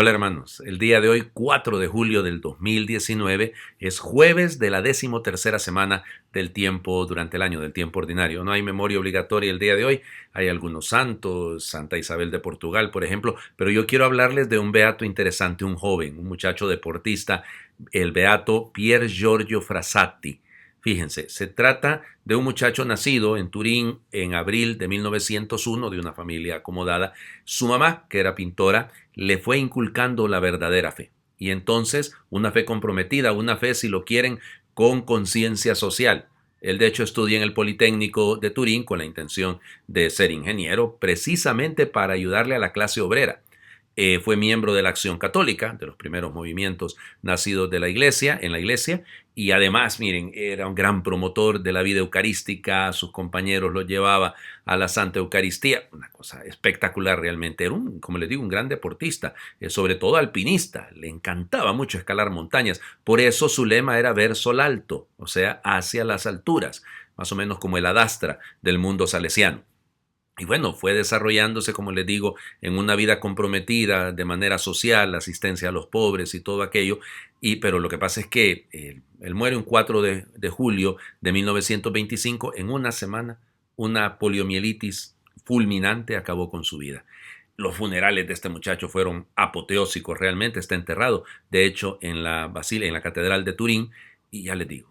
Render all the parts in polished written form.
Hola hermanos, el día de hoy, 4 de julio del 2019, es jueves de la 13ª semana del tiempo durante el año, del tiempo ordinario. No hay memoria obligatoria el día de hoy, hay algunos santos, Santa Isabel de Portugal, por ejemplo, pero yo quiero hablarles de un beato interesante, un joven, un muchacho deportista, el beato Pier Giorgio Frassati. Fíjense, se trata de un muchacho nacido en Turín en abril de 1901, de una familia acomodada. Su mamá, que era pintora, le fue inculcando la verdadera fe. Y entonces una fe comprometida, una fe, si lo quieren, con conciencia social. Él de hecho estudia en el Politécnico de Turín con la intención de ser ingeniero, precisamente para ayudarle a la clase obrera. Fue miembro de la Acción Católica, de los primeros movimientos nacidos de la iglesia, en la iglesia, y además, miren, era un gran promotor de la vida eucarística, sus compañeros lo llevaba a la Santa Eucaristía, una cosa espectacular realmente, era como les digo, un gran deportista, sobre todo alpinista, le encantaba mucho escalar montañas, por eso su lema era ver sol alto, o sea, hacia las alturas, más o menos como el adastra del mundo salesiano. Y bueno, fue desarrollándose, como les digo, en una vida comprometida de manera social, asistencia a los pobres y todo aquello. Pero lo que pasa es que él muere un 4 de julio de 1925. En una semana, una poliomielitis fulminante acabó con su vida. Los funerales de este muchacho fueron apoteósicos realmente, está enterrado, de hecho, en la basílica, en la catedral de Turín. Y ya les digo,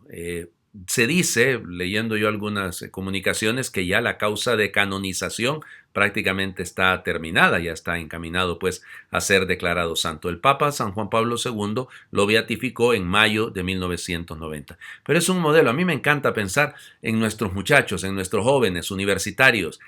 se dice, leyendo yo algunas comunicaciones, que ya la causa de canonización prácticamente está terminada, ya está encaminado pues a ser declarado santo. El Papa San Juan Pablo II lo beatificó en mayo de 1990. Pero es un modelo, a mí me encanta pensar en nuestros muchachos, en nuestros jóvenes universitarios,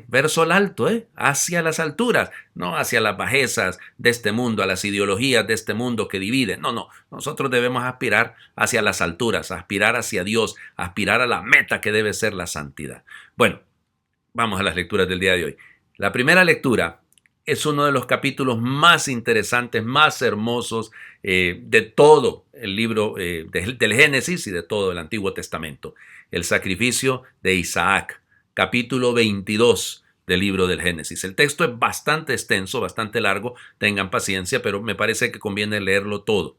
ver sol alto, hacia las alturas, no hacia las bajezas de este mundo, a las ideologías de este mundo que dividen. No, no, nosotros debemos aspirar hacia las alturas, aspirar hacia Dios, aspirar a la meta que debe ser la santidad. Bueno, vamos a las lecturas del día de hoy. La primera lectura es uno de los capítulos más interesantes, más hermosos de todo el libro del Génesis y de todo el Antiguo Testamento. El sacrificio de Isaac, capítulo 22 del libro del Génesis. El texto es bastante extenso, bastante largo, tengan paciencia, pero me parece que conviene leerlo todo.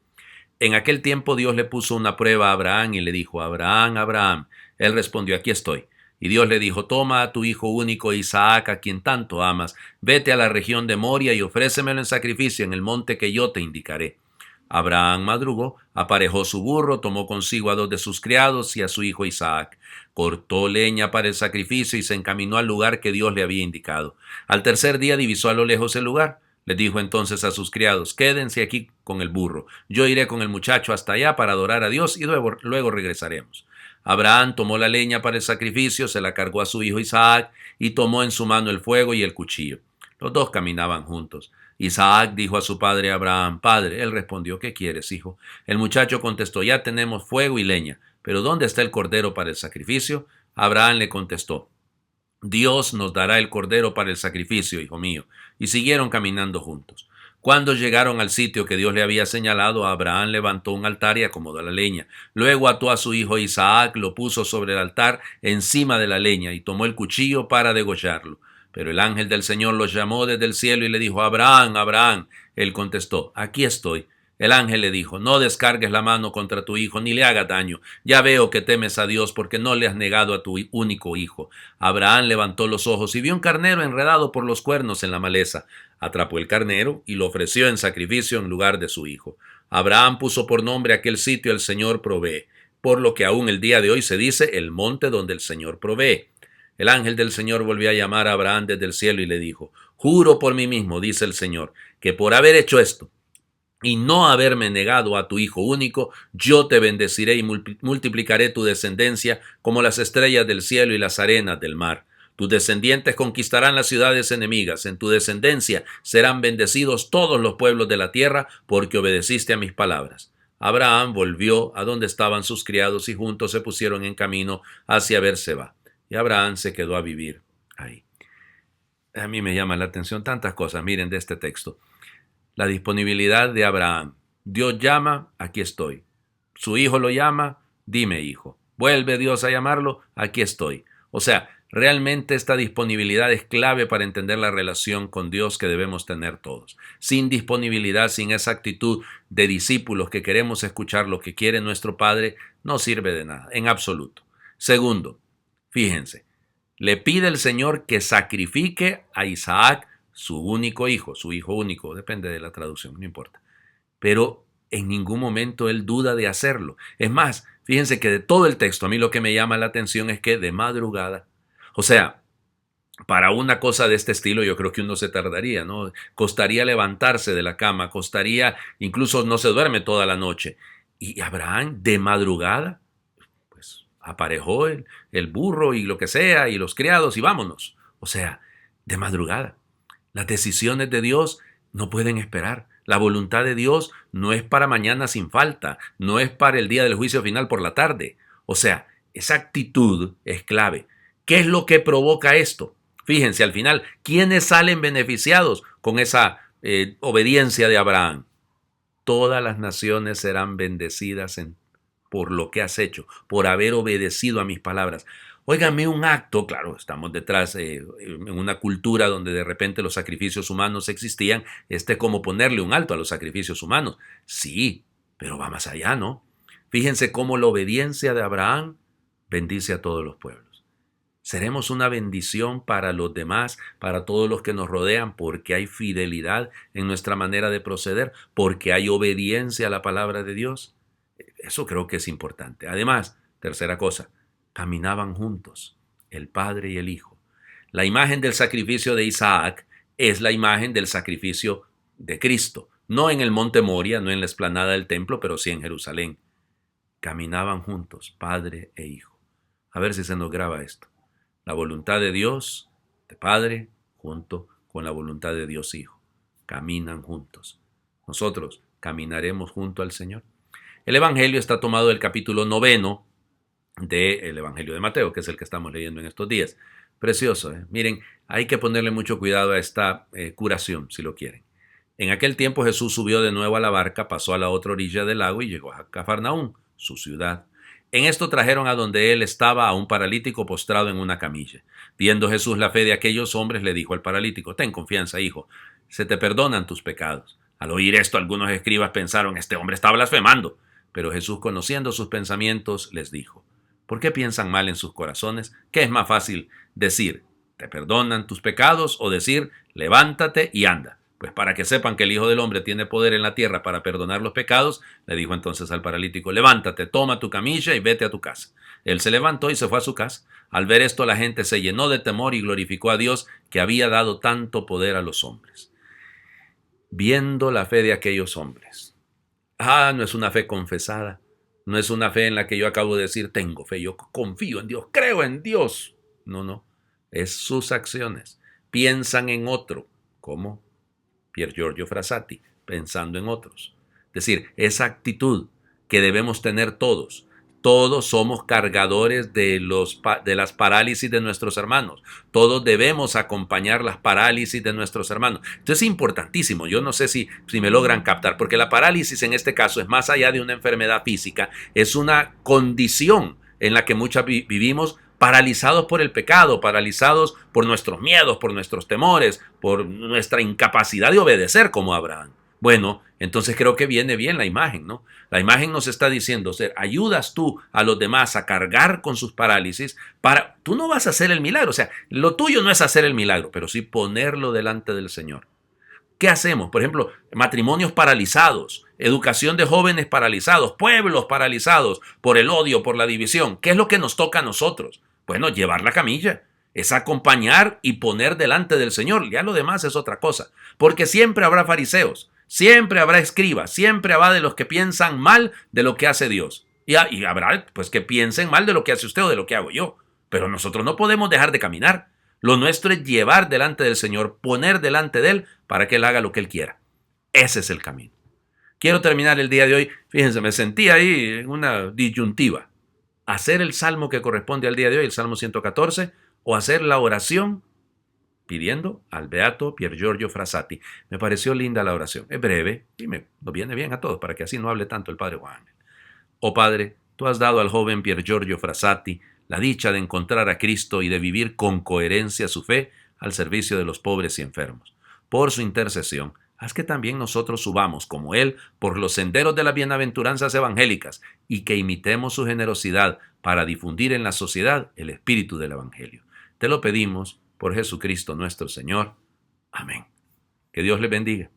En aquel tiempo Dios le puso una prueba a Abraham y le dijo: Abraham, Abraham. Él respondió: aquí estoy. Y Dios le dijo: toma a tu hijo único Isaac, a quien tanto amas, vete a la región de Moria y ofrécemelo en sacrificio en el monte que yo te indicaré. Abraham madrugó, aparejó su burro, tomó consigo a 2 de sus criados y a su hijo Isaac. Cortó leña para el sacrificio y se encaminó al lugar que Dios le había indicado. Al tercer día divisó a lo lejos el lugar. Les dijo entonces a sus criados: quédense aquí con el burro. Yo iré con el muchacho hasta allá para adorar a Dios y luego regresaremos. Abraham tomó la leña para el sacrificio, se la cargó a su hijo Isaac y tomó en su mano el fuego y el cuchillo. Los dos caminaban juntos. Isaac dijo a su padre Abraham: Padre. Él respondió: ¿qué quieres, hijo? El muchacho contestó: ya tenemos fuego y leña, pero ¿dónde está el cordero para el sacrificio? Abraham le contestó: Dios nos dará el cordero para el sacrificio, hijo mío. Y siguieron caminando juntos. Cuando llegaron al sitio que Dios le había señalado, Abraham levantó un altar y acomodó la leña. Luego ató a su hijo Isaac, lo puso sobre el altar encima de la leña y tomó el cuchillo para degollarlo. Pero el ángel del Señor los llamó desde el cielo y le dijo: Abraham, Abraham. Él contestó: aquí estoy. El ángel le dijo: no descargues la mano contra tu hijo ni le hagas daño. Ya veo que temes a Dios porque no le has negado a tu único hijo. Abraham levantó los ojos y vio un carnero enredado por los cuernos en la maleza. Atrapó el carnero y lo ofreció en sacrificio en lugar de su hijo. Abraham puso por nombre a aquel sitio: el Señor provee, por lo que aún el día de hoy se dice: el monte donde el Señor provee. El ángel del Señor volvió a llamar a Abraham desde el cielo y le dijo: juro por mí mismo, dice el Señor, que por haber hecho esto y no haberme negado a tu hijo único, yo te bendeciré y multiplicaré tu descendencia como las estrellas del cielo y las arenas del mar. Tus descendientes conquistarán las ciudades enemigas. En tu descendencia serán bendecidos todos los pueblos de la tierra, porque obedeciste a mis palabras. Abraham volvió a donde estaban sus criados y juntos se pusieron en camino hacia Berseba. Y Abraham se quedó a vivir ahí. A mí me llama la atención tantas cosas, miren, de este texto. La disponibilidad de Abraham. Dios llama: aquí estoy. Su hijo lo llama: dime, hijo. Vuelve Dios a llamarlo: aquí estoy. O sea, Realmente esta disponibilidad es clave para entender la relación con Dios que debemos tener todos. Sin disponibilidad, sin esa actitud de discípulos que queremos escuchar lo que quiere nuestro Padre, no sirve de nada, en absoluto. Segundo, fíjense, le pide el Señor que sacrifique a Isaac, su único hijo, su hijo único, depende de la traducción, no importa. Pero en ningún momento él duda de hacerlo. Es más, fíjense que de todo el texto, a mí lo que me llama la atención es que de madrugada, o sea, para una cosa de este estilo yo creo que uno se tardaría, ¿no? Costaría levantarse de la cama, costaría, incluso no se duerme toda la noche. Y Abraham de madrugada, pues aparejó el burro y lo que sea y los criados y vámonos. O sea, de madrugada. Las decisiones de Dios no pueden esperar. La voluntad de Dios no es para mañana sin falta, no es para el día del juicio final por la tarde. O sea, esa actitud es clave. ¿Qué es lo que provoca esto? Fíjense, al final, ¿quiénes salen beneficiados con esa obediencia de Abraham? Todas las naciones serán bendecidas por lo que has hecho, por haber obedecido a mis palabras. Óigame, un acto, claro, estamos detrás en una cultura donde de repente los sacrificios humanos existían, como ponerle un alto a los sacrificios humanos. Sí, pero va más allá, ¿no? Fíjense cómo la obediencia de Abraham bendice a todos los pueblos. Seremos una bendición para los demás, para todos los que nos rodean, porque hay fidelidad en nuestra manera de proceder, porque hay obediencia a la palabra de Dios. Eso creo que es importante. Además, tercera cosa, caminaban juntos, el padre y el hijo. La imagen del sacrificio de Isaac es la imagen del sacrificio de Cristo, no en el monte Moria, no en la explanada del templo, pero sí en Jerusalén. Caminaban juntos, padre e hijo. A ver si se nos graba esto. La voluntad de Dios, de Padre, junto con la voluntad de Dios Hijo. Caminan juntos. Nosotros caminaremos junto al Señor. El Evangelio está tomado del capítulo 9 del Evangelio de Mateo, que es el que estamos leyendo en estos días. Precioso, ¿eh? Miren, hay que ponerle mucho cuidado a esta curación, si lo quieren. En aquel tiempo Jesús subió de nuevo a la barca, pasó a la otra orilla del lago y llegó a Cafarnaúm, su ciudad. En esto trajeron a donde él estaba a un paralítico postrado en una camilla. Viendo Jesús la fe de aquellos hombres, le dijo al paralítico: ten confianza, hijo, se te perdonan tus pecados. Al oír esto, algunos escribas pensaron: este hombre está blasfemando. Pero Jesús, conociendo sus pensamientos, les dijo: ¿por qué piensan mal en sus corazones? ¿Qué es más fácil decir: te perdonan tus pecados, o decir: levántate y anda? Pues para que sepan que el Hijo del Hombre tiene poder en la tierra para perdonar los pecados, le dijo entonces al paralítico: levántate, toma tu camilla y vete a tu casa. Él se levantó y se fue a su casa. Al ver esto, la gente se llenó de temor y glorificó a Dios, que había dado tanto poder a los hombres. Viendo la fe de aquellos hombres. No es una fe confesada. No es una fe en la que yo acabo de decir: tengo fe, yo confío en Dios, creo en Dios. No. Es sus acciones. Piensan en otro. ¿Cómo? Pier Giorgio Frassati, pensando en otros. Es decir, esa actitud que debemos tener todos. Todos somos cargadores de las parálisis de nuestros hermanos. Todos debemos acompañar las parálisis de nuestros hermanos. Esto es importantísimo. Yo no sé si me logran captar, porque la parálisis en este caso es más allá de una enfermedad física. Es una condición en la que muchos vivimos paralizados por el pecado, paralizados por nuestros miedos, por nuestros temores, por nuestra incapacidad de obedecer como Abraham. Bueno, entonces creo que viene bien la imagen, ¿no? La imagen nos está diciendo: ayudas tú a los demás a cargar con sus parálisis, tú no vas a hacer el milagro, o sea, lo tuyo no es hacer el milagro, pero sí ponerlo delante del Señor. ¿Qué hacemos? Por ejemplo, matrimonios paralizados, educación de jóvenes paralizados, pueblos paralizados por el odio, por la división. ¿Qué es lo que nos toca a nosotros? Bueno, llevar la camilla, es acompañar y poner delante del Señor. Ya lo demás es otra cosa, porque siempre habrá fariseos, siempre habrá escribas, siempre habrá de los que piensan mal de lo que hace Dios. Y habrá pues que piensen mal de lo que hace usted o de lo que hago yo. Pero nosotros no podemos dejar de caminar. Lo nuestro es llevar delante del Señor, poner delante de Él para que Él haga lo que Él quiera. Ese es el camino. Quiero terminar el día de hoy. Fíjense, me sentí ahí en una disyuntiva. Hacer el salmo que corresponde al día de hoy, el Salmo 114, o hacer la oración pidiendo al beato Pier Giorgio Frassati. Me pareció linda la oración. Es breve y nos viene bien a todos para que así no hable tanto el Padre Juan. Oh Padre, tú has dado al joven Pier Giorgio Frassati la dicha de encontrar a Cristo y de vivir con coherencia su fe al servicio de los pobres y enfermos. Por su intercesión, haz que también nosotros subamos, como Él, por los senderos de las bienaventuranzas evangélicas y que imitemos su generosidad para difundir en la sociedad el espíritu del Evangelio. Te lo pedimos por Jesucristo nuestro Señor. Amén. Que Dios les bendiga.